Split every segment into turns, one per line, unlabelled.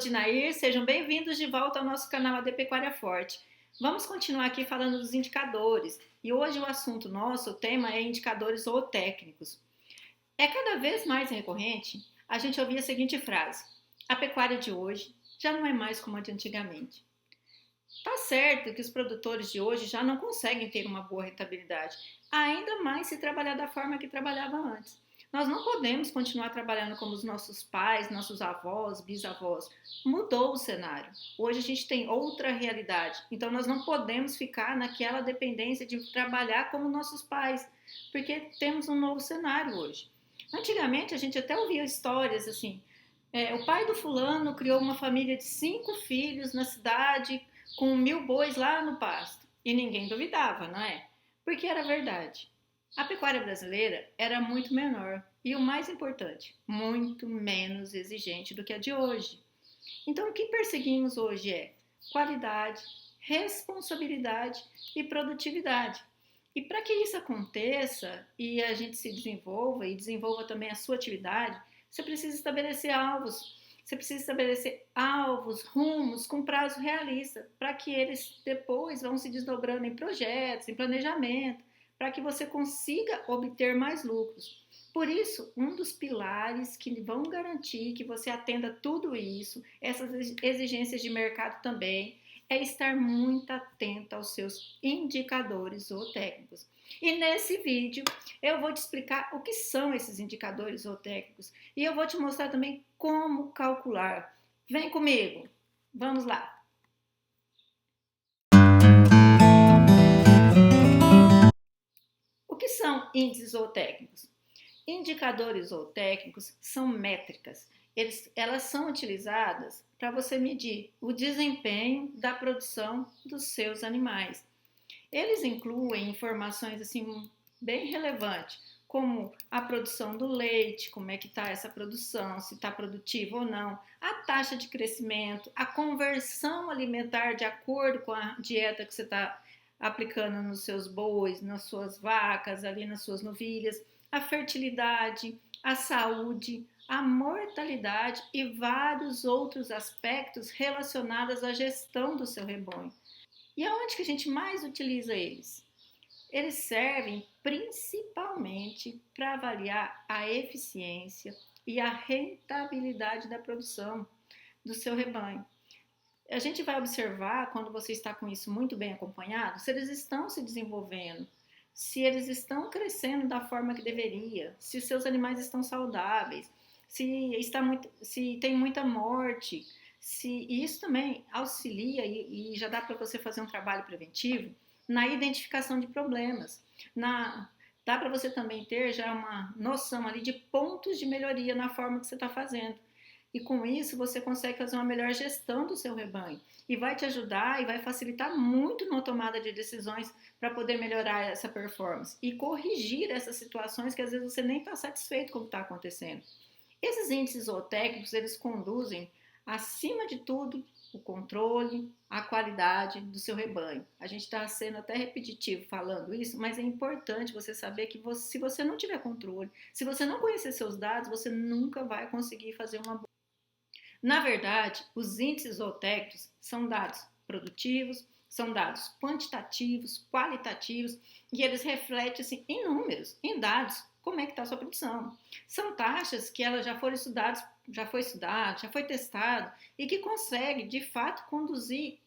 Dinair, sejam bem-vindos de volta ao nosso canal AD Pecuária Forte. Vamos continuar aqui falando dos indicadores e hoje o assunto nosso, o tema é indicadores zootécnicos. É cada vez mais recorrente a gente ouvir a seguinte frase: a pecuária de hoje já não é mais como a de antigamente. Tá certo que os produtores de hoje já não conseguem ter uma boa rentabilidade, ainda mais se trabalhar da forma que trabalhava antes. Nós não podemos continuar trabalhando como os nossos pais, nossos avós, bisavós. Mudou o cenário. Hoje a gente tem outra realidade. Então nós não podemos ficar naquela dependência de trabalhar como nossos pais, porque temos um novo cenário hoje. Antigamente a gente até ouvia histórias assim: o pai do fulano criou uma família de 5 filhos na cidade com 1.000 bois lá no pasto. E ninguém duvidava, não é? Porque era verdade. A pecuária brasileira era muito menor e, o mais importante, muito menos exigente do que a de hoje. Então, o que perseguimos hoje é qualidade, responsabilidade e produtividade. E para que isso aconteça e a gente se desenvolva e desenvolva também a sua atividade, você precisa estabelecer alvos. Você precisa estabelecer alvos, rumos com prazo realista, para que eles depois vão se desdobrando em projetos, em planejamento, para que você consiga obter mais lucros. Por isso, um dos pilares que vão garantir que você atenda tudo isso, essas exigências de mercado também, é estar muito atento aos seus indicadores zootécnicos. E nesse vídeo eu vou te explicar o que são esses indicadores zootécnicos e eu vou te mostrar também como calcular. Vem comigo, vamos lá! O que são índices zootécnicos? Indicadores zootécnicos são métricas. Elas são utilizadas para você medir o desempenho da produção dos seus animais. Eles incluem informações assim bem relevantes, como a produção do leite, como é que está essa produção, se está produtiva ou não, a taxa de crescimento, a conversão alimentar de acordo com a dieta que você está aplicando nos seus bois, nas suas vacas, ali nas suas novilhas, a fertilidade, a saúde, a mortalidade e vários outros aspectos relacionados à gestão do seu rebanho. E aonde que a gente mais utiliza eles? Eles servem principalmente para avaliar a eficiência e a rentabilidade da produção do seu rebanho. A gente vai observar, quando você está com isso muito bem acompanhado, se eles estão se desenvolvendo, se eles estão crescendo da forma que deveria, se os seus animais estão saudáveis, se tem muita morte, se isso também auxilia e já dá para você fazer um trabalho preventivo na identificação de problemas. Dá para você também ter já uma noção ali de pontos de melhoria na forma que você está fazendo. E com isso você consegue fazer uma melhor gestão do seu rebanho. E vai te ajudar e vai facilitar muito na tomada de decisões para poder melhorar essa performance. E corrigir essas situações que às vezes você nem está satisfeito com o que está acontecendo. Esses índices zootécnicos, eles conduzem, acima de tudo, o controle, a qualidade do seu rebanho. A gente está sendo até repetitivo falando isso, mas é importante você saber que se você não tiver controle, se você não conhecer seus dados, você nunca vai conseguir fazer uma boa. Na verdade, os índices zootécnicos são dados produtivos, são dados quantitativos, qualitativos, e eles refletem assim, em números, em dados, como é que está a sua produção. São taxas que elas já foram estudadas, já foi testado e que consegue, de fato, conduzir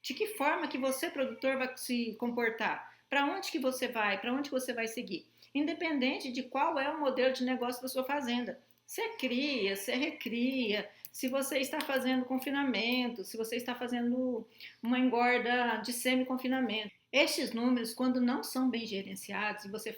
de que forma que você, produtor, vai se comportar, para onde que você vai, para onde você vai seguir, independente de qual é o modelo de negócio da sua fazenda. Você cria, você recria, se você está fazendo confinamento, se você está fazendo uma engorda de semi-confinamento. Estes números, quando não são bem gerenciados e você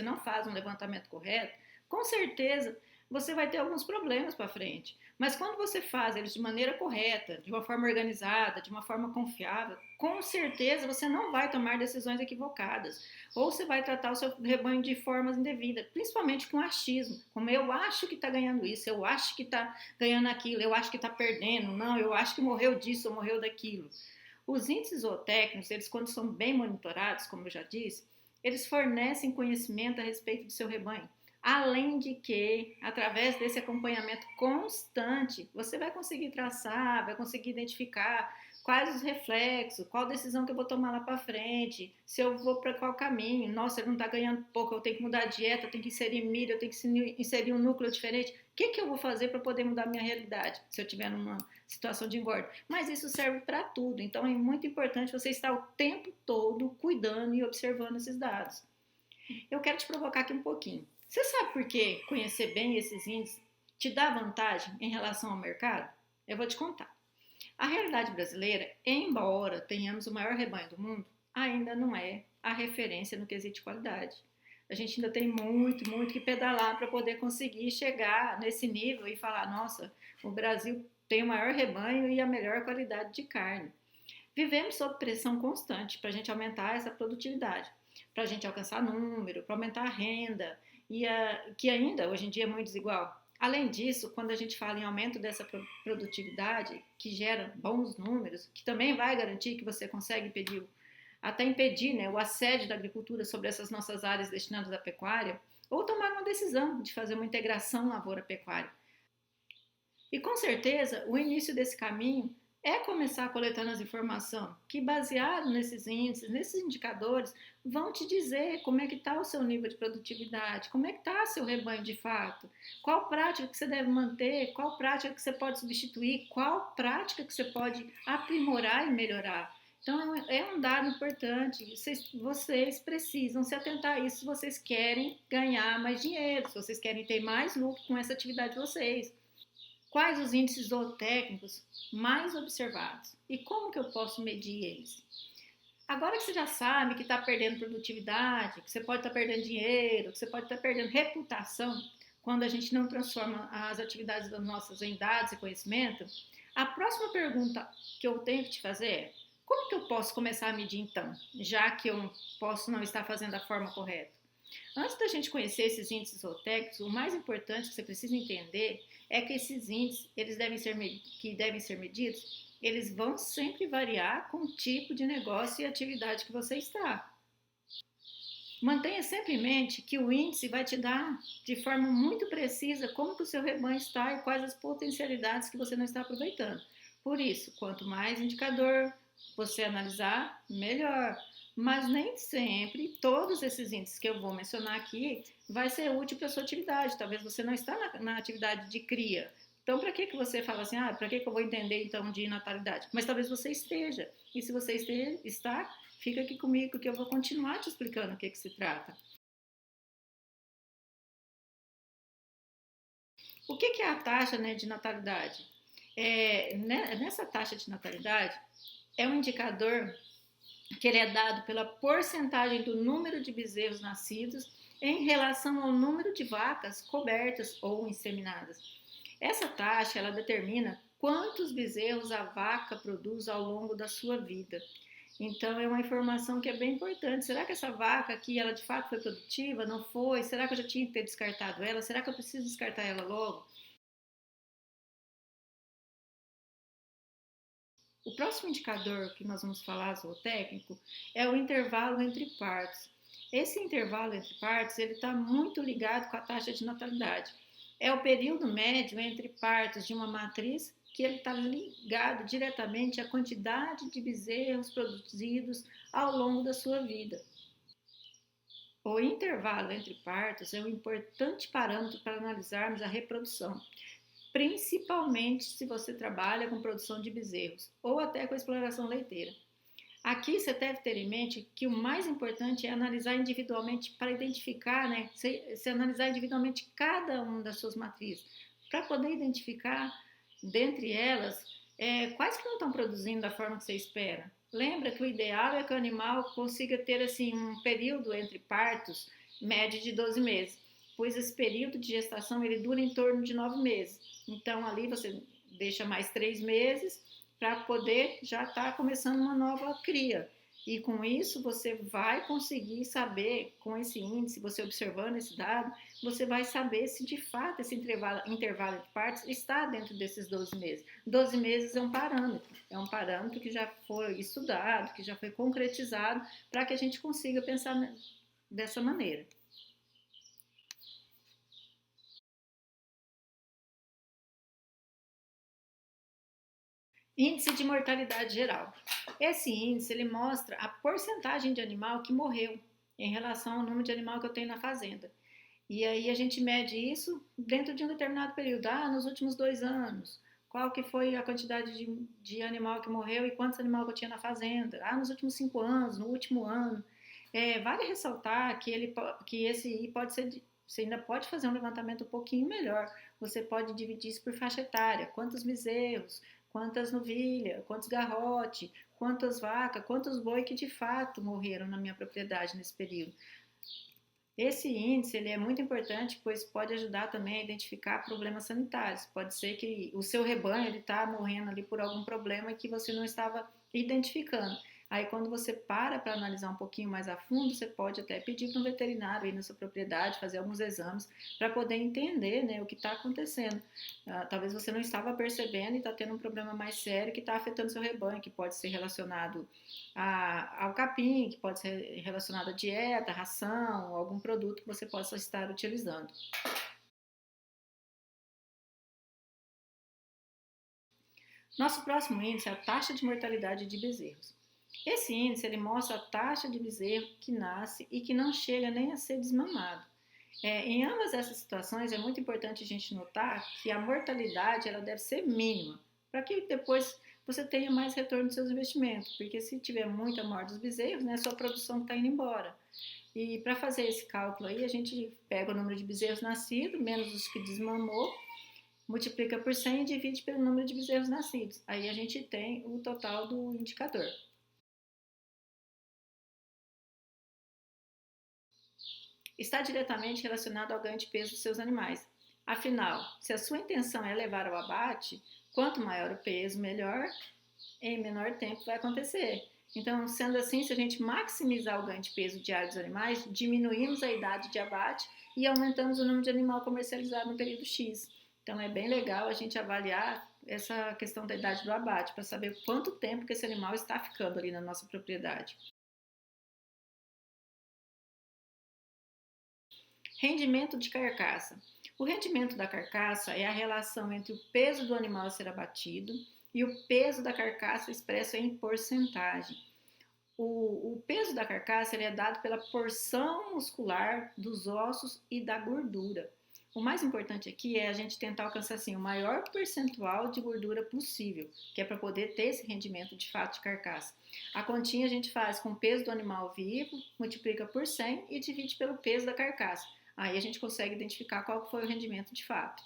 não faz um levantamento correto, com certeza você vai ter alguns problemas para frente. Mas quando você faz eles de maneira correta, de uma forma organizada, de uma forma confiável, com certeza você não vai tomar decisões equivocadas. Ou você vai tratar o seu rebanho de formas indevidas, principalmente com achismo. Como eu acho que está ganhando isso, eu acho que está ganhando aquilo, eu acho que está perdendo, não, eu acho que morreu disso ou morreu daquilo. Os índices zootécnicos, eles quando são bem monitorados, como eu já disse, eles fornecem conhecimento a respeito do seu rebanho. Além de que, através desse acompanhamento constante, você vai conseguir traçar, vai conseguir identificar quais os reflexos, qual decisão que eu vou tomar lá para frente, se eu vou para qual caminho. Nossa, ele não está ganhando pouco, eu tenho que mudar a dieta, eu tenho que inserir milho, eu tenho que inserir um núcleo diferente. O que eu vou fazer para poder mudar a minha realidade, se eu estiver numa situação de engorda? Mas isso serve para tudo, então é muito importante você estar o tempo todo cuidando e observando esses dados. Eu quero te provocar aqui um pouquinho. Você sabe por que conhecer bem esses índices te dá vantagem em relação ao mercado? Eu vou te contar. A realidade brasileira, embora tenhamos o maior rebanho do mundo, ainda não é a referência no quesito de qualidade. A gente ainda tem muito, muito que pedalar para poder conseguir chegar nesse nível e falar: nossa, o Brasil tem o maior rebanho e a melhor qualidade de carne. Vivemos sob pressão constante para a gente aumentar essa produtividade, para a gente alcançar número, para aumentar a renda, que ainda hoje em dia é muito desigual. Além disso, quando a gente fala em aumento dessa produtividade, que gera bons números, que também vai garantir que você consegue até impedir, né, o assédio da agricultura sobre essas nossas áreas destinadas à pecuária, ou tomar uma decisão de fazer uma integração lavoura-pecuária. E com certeza, o início desse caminho é começar coletando as informações que, baseado nesses índices, nesses indicadores, vão te dizer como é que está o seu nível de produtividade, como é que está o seu rebanho de fato, qual prática que você deve manter, qual prática que você pode substituir, qual prática que você pode aprimorar e melhorar. Então, é um dado importante. Vocês precisam se atentar a isso se vocês querem ganhar mais dinheiro, se vocês querem ter mais lucro com essa atividade de vocês. Quais os índices zootécnicos mais observados e como que eu posso medir eles? Agora que você já sabe que está perdendo produtividade, que você pode estar perdendo dinheiro, que você pode estar perdendo reputação quando a gente não transforma as atividades das nossas em dados e conhecimento, a próxima pergunta que eu tenho que te fazer é: como que eu posso começar a medir então, já que eu posso não estar fazendo da forma correta? Antes da gente conhecer esses índices zootécnicos, o mais importante que você precisa entender é que esses índices, que devem ser medidos, eles vão sempre variar com o tipo de negócio e atividade que você está. Mantenha sempre em mente que o índice vai te dar de forma muito precisa como que o seu rebanho está e quais as potencialidades que você não está aproveitando. Por isso, quanto mais indicador você analisar, melhor. Mas nem sempre todos esses índices que eu vou mencionar aqui vai ser útil para a sua atividade. Talvez você não está na atividade de cria. Então, para que você fala assim, para que eu vou entender então de natalidade? Mas talvez você esteja. E se você está, fica aqui comigo que eu vou continuar te explicando o que se trata. O que é a taxa, né, de natalidade? Nessa taxa de natalidade, é um indicador que ele é dado pela porcentagem do número de bezerros nascidos em relação ao número de vacas cobertas ou inseminadas. Essa taxa ela determina quantos bezerros a vaca produz ao longo da sua vida. Então é uma informação que é bem importante. Será que essa vaca aqui, ela de fato foi produtiva? Não foi? Será que eu já tinha que ter descartado ela? Será que eu preciso descartar ela logo? O próximo indicador que nós vamos falar, zootécnico, é o intervalo entre partos. Esse intervalo entre partos ele está muito ligado com a taxa de natalidade. É o período médio entre partos de uma matriz que ele está ligado diretamente à quantidade de bezerros produzidos ao longo da sua vida. O intervalo entre partos é um importante parâmetro para analisarmos a reprodução, principalmente se você trabalha com produção de bezerros ou até com exploração leiteira. Aqui você deve ter em mente que o mais importante é analisar individualmente para identificar, né, se analisar individualmente cada uma das suas matrizes, para poder identificar dentre elas quais que não estão produzindo da forma que você espera. Lembra que o ideal é que o animal consiga ter assim um período entre partos médio de 12 meses, pois esse período de gestação ele dura em torno de 9 meses. Então ali você deixa mais 3 meses para poder já estar começando uma nova cria. E com isso você vai conseguir saber, com esse índice, você observando esse dado, você vai saber se de fato esse intervalo entre partos está dentro desses 12 meses. 12 meses é um parâmetro que já foi estudado, que já foi concretizado, para que a gente consiga pensar dessa maneira. Índice de mortalidade geral. Esse índice ele mostra a porcentagem de animal que morreu em relação ao número de animal que eu tenho na fazenda. E aí a gente mede isso dentro de um determinado período. Nos últimos 2 anos, qual que foi a quantidade de animal que morreu e quantos animais que eu tinha na fazenda? Nos últimos 5 anos, no último ano. Vale ressaltar que esse pode ser, você ainda pode fazer um levantamento um pouquinho melhor. Você pode dividir isso por faixa etária. Quantos bezerros, quantas novilhas, quantos garrote, quantas vacas, quantos boi que de fato morreram na minha propriedade nesse período. Esse índice ele é muito importante, pois pode ajudar também a identificar problemas sanitários. Pode ser que o seu rebanho está morrendo ali por algum problema que você não estava identificando. Aí, quando você para analisar um pouquinho mais a fundo, você pode até pedir para um veterinário aí na sua propriedade, fazer alguns exames para poder entender, né, o que está acontecendo. Talvez você não estava percebendo e está tendo um problema mais sério que está afetando seu rebanho, que pode ser relacionado ao capim, que pode ser relacionado à dieta, ração, algum produto que você possa estar utilizando. Nosso próximo índice é a taxa de mortalidade de bezerros. Esse índice ele mostra a taxa de bezerro que nasce e que não chega nem a ser desmamado. Em ambas essas situações é muito importante a gente notar que a mortalidade ela deve ser mínima, para que depois você tenha mais retorno dos seus investimentos, porque se tiver muita morte dos bezerros, né, sua produção está indo embora. E para fazer esse cálculo aí, a gente pega o número de bezerros nascidos, menos os que desmamou, multiplica por 100 e divide pelo número de bezerros nascidos. Aí a gente tem o total do indicador. Está diretamente relacionado ao ganho de peso dos seus animais. Afinal, se a sua intenção é levar ao abate, quanto maior o peso, melhor, em menor tempo vai acontecer. Então, sendo assim, se a gente maximizar o ganho de peso diário dos animais, diminuímos a idade de abate e aumentamos o número de animal comercializado no período X. Então, é bem legal a gente avaliar essa questão da idade do abate para saber quanto tempo que esse animal está ficando ali na nossa propriedade. Rendimento de carcaça. O rendimento da carcaça é a relação entre o peso do animal a ser abatido e o peso da carcaça expresso em porcentagem. O peso da carcaça ele é dado pela porção muscular dos ossos e da gordura. O mais importante aqui é a gente tentar alcançar assim, o maior percentual de gordura possível, que é para poder ter esse rendimento de fato de carcaça. A continha a gente faz com o peso do animal vivo, multiplica por 100 e divide pelo peso da carcaça. Aí a gente consegue identificar qual foi o rendimento de fato.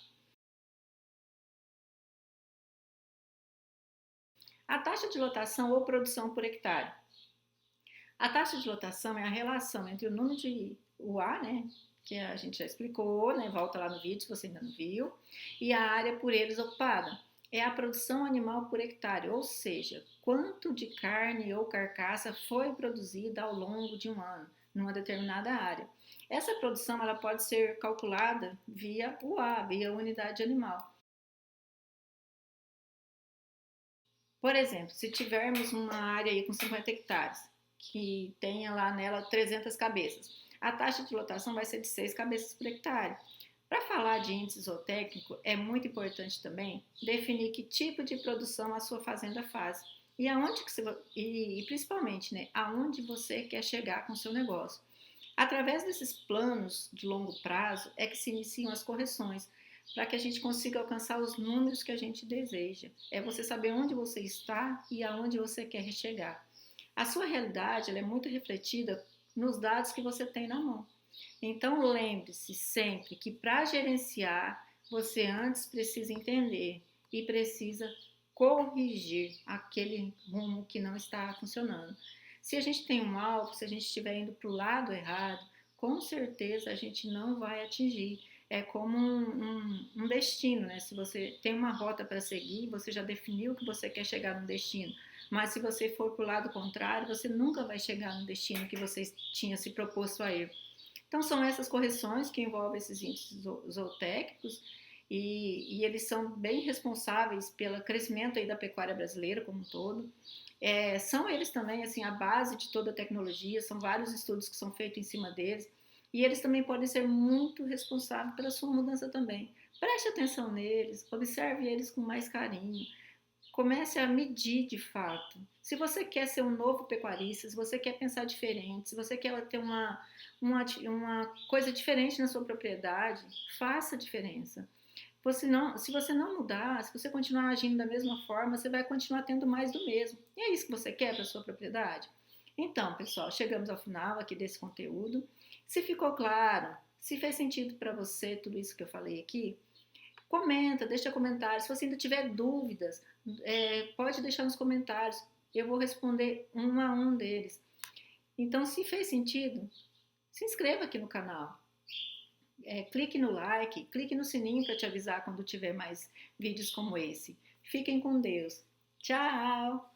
A taxa de lotação ou produção por hectare. A taxa de lotação é a relação entre o número de UA, né, que a gente já explicou, né, volta lá no vídeo se você ainda não viu, e a área por eles ocupada. É a produção animal por hectare, ou seja, quanto de carne ou carcaça foi produzida ao longo de um ano, numa determinada área. Essa produção ela pode ser calculada via UA, via unidade animal. Por exemplo, se tivermos uma área aí com 50 hectares, que tenha lá nela 300 cabeças, a taxa de lotação vai ser de 6 cabeças por hectare. Para falar de índice zootécnico, é muito importante também definir que tipo de produção a sua fazenda faz e aonde que você, e principalmente, né, aonde você quer chegar com o seu negócio. Através desses planos de longo prazo é que se iniciam as correções para que a gente consiga alcançar os números que a gente deseja. É você saber onde você está e aonde você quer chegar. A sua realidade ela é muito refletida nos dados que você tem na mão. Então lembre-se sempre que para gerenciar, você antes precisa entender e precisa corrigir aquele rumo que não está funcionando. Se a gente tem um alvo, se a gente estiver indo para o lado errado, com certeza a gente não vai atingir. É como um destino, né? Se você tem uma rota para seguir, você já definiu que você quer chegar no destino. Mas se você for para o lado contrário, você nunca vai chegar no destino que você tinha se proposto a ir. Então, são essas correções que envolvem esses índices zootécnicos e eles são bem responsáveis pelo crescimento aí da pecuária brasileira como um todo. São eles também assim a base de toda a tecnologia, são vários estudos que são feitos em cima deles e eles também podem ser muito responsáveis pela sua mudança também. Preste atenção neles, observe eles com mais carinho, Comece a medir de fato. Se você quer ser um novo pecuarista, se você quer pensar diferente, se você quer ter uma coisa diferente na sua propriedade, faça a diferença. Se você não mudar, se você continuar agindo da mesma forma, você vai continuar tendo mais do mesmo. E é isso que você quer para a sua propriedade? Então, pessoal, chegamos ao final aqui desse conteúdo. Se ficou claro, se fez sentido para você tudo isso que eu falei aqui, comenta, deixa comentários. Se você ainda tiver dúvidas, pode deixar nos comentários. Eu vou responder um a um deles. Então, se fez sentido, se inscreva aqui no canal. Clique no like, clique no sininho para te avisar quando tiver mais vídeos como esse. Fiquem com Deus. Tchau!